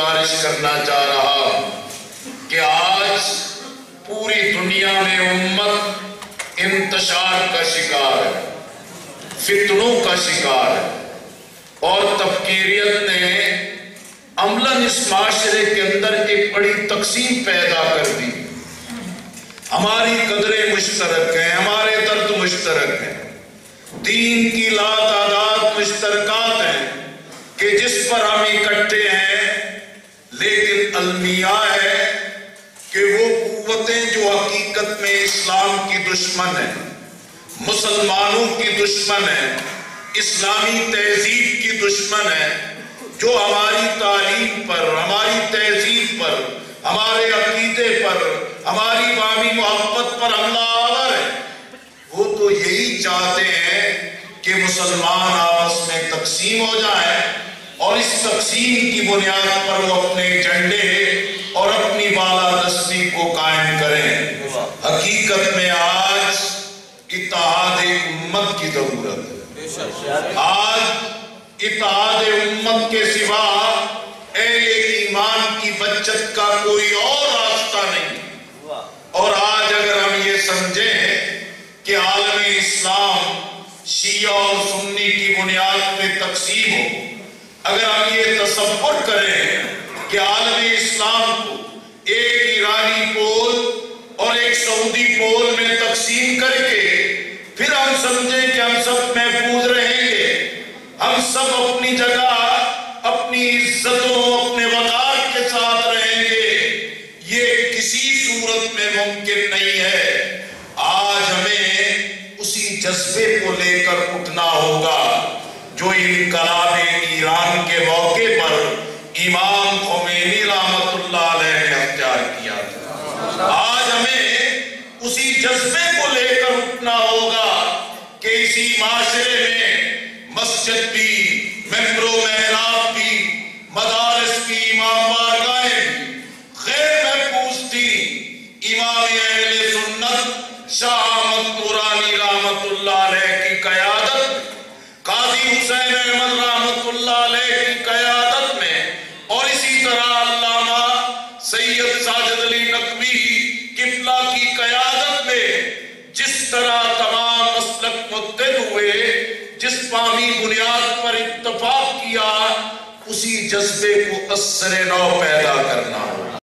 گزارش کرنا چاہ رہا ہوں کہ آج پوری دنیا میں امت انتشار کا شکار ہے، فتنوں کا شکار ہے، اور تفکیریت نے عملاً اس معاشرے کے اندر ایک بڑی تقسیم پیدا کر دی۔ ہماری قدریں مشترک ہیں، ہمارے درد مشترک ہیں، دین کی لاتعداد مشترکات ہیں کہ جس پر ہم اکٹھے ہیں، لیکن المیہ ہے کہ وہ قوتیں جو حقیقت میں اسلام کی دشمن ہیں، مسلمانوں کی دشمن ہیں، اسلامی تہذیب کی دشمن ہیں، جو ہماری تعلیم پر، ہماری تہذیب پر، ہمارے عقیدے پر، ہماری بامی محبت پر حملہ آور ہے، وہ تو یہی چاہتے ہیں کہ مسلمان آپس میں تقسیم ہو جائیں اور اس تقسیم کی بنیاد پر وہ اپنے جھنڈے اور اپنی بالادستی کو قائم کریں۔ حقیقت میں آج اتحاد امت کی ضرورت ہے۔ آج اتحاد امت کے سوا اہل ایمان کی بچت کا کوئی اور راستہ نہیں۔ اور آج اگر ہم یہ سمجھیں کہ عالم اسلام شیعہ اور سنی کی بنیاد پہ تقسیم ہو، اگر ہم یہ تصور کریں کہ عالم اسلام کو ایک ایرانی پول اور ایک سعودی پول میں تقسیم کر کے پھر ہم سمجھیں کہ ہم سب محفوظ رہیں گے، ہم سب اپنی جگہ اپنی عزتوں اپنے وقار کے ساتھ رہیں گے، یہ کسی صورت میں ممکن نہیں ہے۔ آج ہمیں اسی جذبے کو لے کر اٹھنا ہوگا جو انقلاب ایران کے موقع پر امام خمینی رحمت اللہ علیہ نے اختیار کیا تھا۔ آج ہمیں اسی جذبے کو لے کر اٹھنا ہوگا کہ اسی معاشرے میں مسجد بھی، ممبر و محراب بھی، مدارس کی، امام بارگاہیں بھی غیر محفوظ تھی۔ امام اہل سنت شاہ احمد نورانی رحمت اللہ علیہ کی قیادت، قاضی حسین احمد رحمت اللہ علیہ کی قیادت میں، اور اسی طرح علامہ سید ساجد علی نقوی قبلہ کی قیادت میں جس طرح تمام مسلک متحد ہوئے، جس بامی بنیاد پر اتفاق کیا، اسی جذبے کو اثر نو پیدا کرنا ہوگا۔